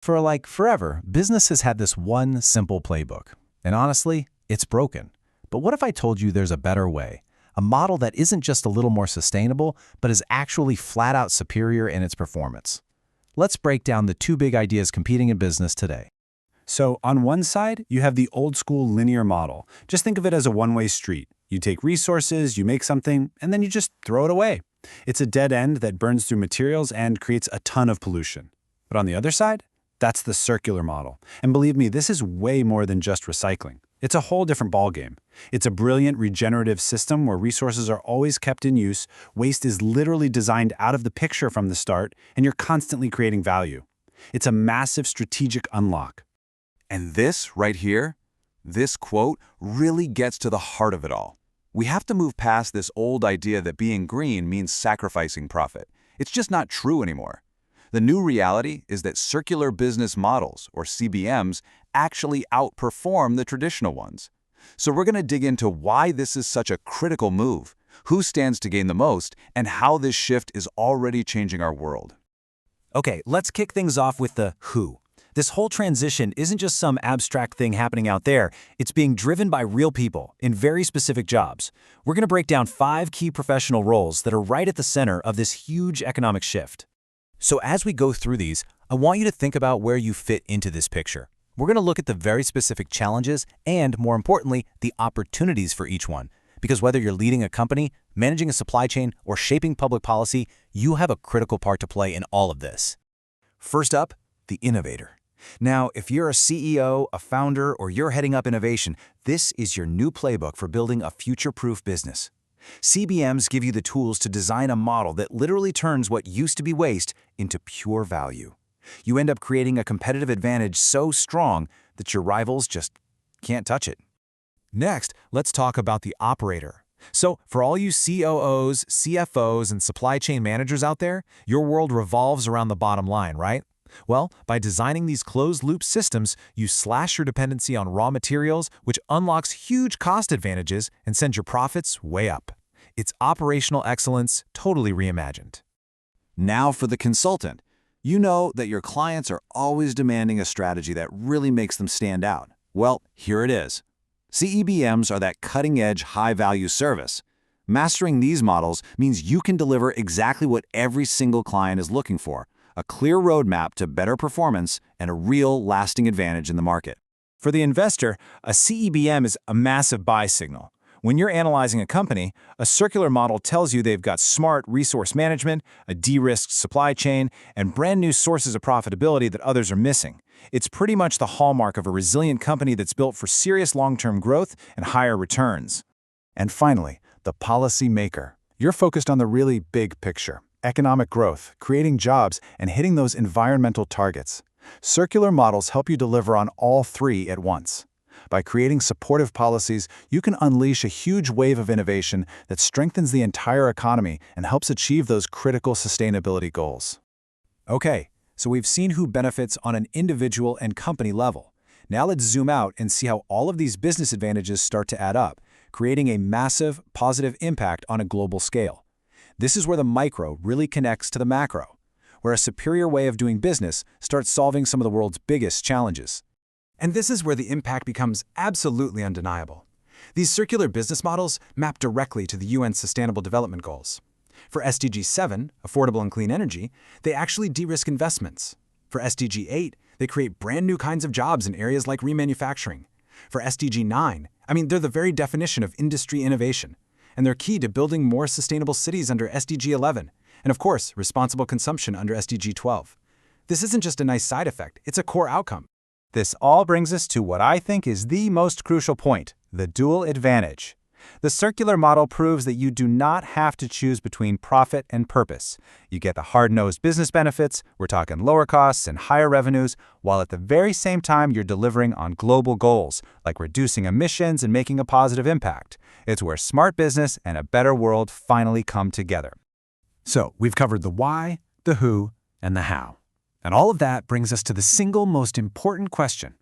For like forever, business has had this one simple playbook. And honestly, it's broken. But what if I told you there's a better way? A model that isn't just a little more sustainable, but is actually flat out superior in its performance. Let's break down the two big ideas competing in business today. So on one side, you have the old school linear model. Just think of it as a one-way street. You take resources, you make something, and then you just throw it away. It's a dead end that burns through materials and creates a ton of pollution. But on the other side, that's the circular model. And believe me, this is way more than just recycling. It's a whole different ballgame. It's a brilliant regenerative system where resources are always kept in use, waste is literally designed out of the picture from the start, and you're constantly creating value. It's a massive strategic unlock. And this right here, this quote really gets to the heart of it all. We have to move past this old idea that being green means sacrificing profit. It's just not true anymore. The new reality is that circular business models, or CBMs, actually outperform the traditional ones. So we're going to dig into why this is such a critical move, who stands to gain the most, and how this shift is already changing our world. Okay, let's kick things off with the who. This whole transition isn't just some abstract thing happening out there, it's being driven by real people in very specific jobs. We're going to break down 5 key professional roles that are right at the center of this huge economic shift. So as we go through these, I want you to think about where you fit into this picture. We're going to look at the very specific challenges and, more importantly, the opportunities for each one. Because whether you're leading a company, managing a supply chain, or shaping public policy, you have a critical part to play in all of this. First up, the innovator. Now, if you're a CEO, a founder, or you're heading up innovation, this is your new playbook for building a future-proof business. CBMs give you the tools to design a model that literally turns what used to be waste into pure value. You end up creating a competitive advantage so strong that your rivals just can't touch it. Next, let's talk about the operator. So, for all you COOs, CFOs, and supply chain managers out there, your world revolves around the bottom line, right? Well, by designing these closed-loop systems, you slash your dependency on raw materials, which unlocks huge cost advantages and sends your profits way up. It's operational excellence totally reimagined. Now for the consultant. You know that your clients are always demanding a strategy that really makes them stand out. Well, here it is. CEBMs are that cutting-edge, high-value service. Mastering these models means you can deliver exactly what every single client is looking for: a clear roadmap to better performance and a real lasting advantage in the market. For the investor, a CEBM is a massive buy signal. When you're analyzing a company, a circular model tells you they've got smart resource management, a de-risked supply chain, and brand new sources of profitability that others are missing. It's pretty much the hallmark of a resilient company that's built for serious long-term growth and higher returns. And finally, the policy maker. You're focused on the really big picture: economic growth, creating jobs, and hitting those environmental targets. Circular models help you deliver on all 3 at once. By creating supportive policies, you can unleash a huge wave of innovation that strengthens the entire economy and helps achieve those critical sustainability goals. Okay, so we've seen who benefits on an individual and company level. Now let's zoom out and see how all of these business advantages start to add up, creating a massive, positive impact on a global scale. This is where the micro really connects to the macro, where a superior way of doing business starts solving some of the world's biggest challenges. And this is where the impact becomes absolutely undeniable. These circular business models map directly to the UN's Sustainable Development Goals. For SDG 7, affordable and clean energy, they actually de-risk investments. For SDG 8, they create brand new kinds of jobs in areas like remanufacturing. For SDG 9, they're the very definition of industry innovation. And they're key to building more sustainable cities under SDG 11. And of course, responsible consumption under SDG 12. This isn't just a nice side effect, it's a core outcome. This all brings us to what I think is the most crucial point: the dual advantage. The circular model proves that you do not have to choose between profit and purpose. You get the hard-nosed business benefits, we're talking lower costs and higher revenues, while at the very same time you're delivering on global goals, like reducing emissions and making a positive impact. It's where smart business and a better world finally come together. So, we've covered the why, the who, and the how. And all of that brings us to the single most important question.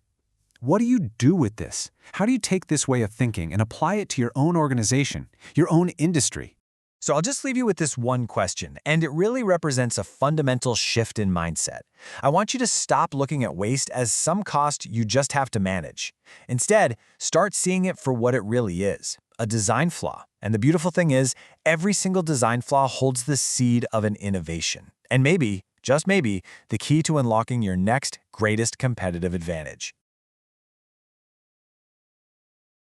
What do you do with this? How do you take this way of thinking and apply it to your own organization, your own industry? So I'll just leave you with this one question, and it really represents a fundamental shift in mindset. I want you to stop looking at waste as some cost you just have to manage. Instead, start seeing it for what it really is, a design flaw. And the beautiful thing is, every single design flaw holds the seed of an innovation. And maybe, just maybe, the key to unlocking your next greatest competitive advantage.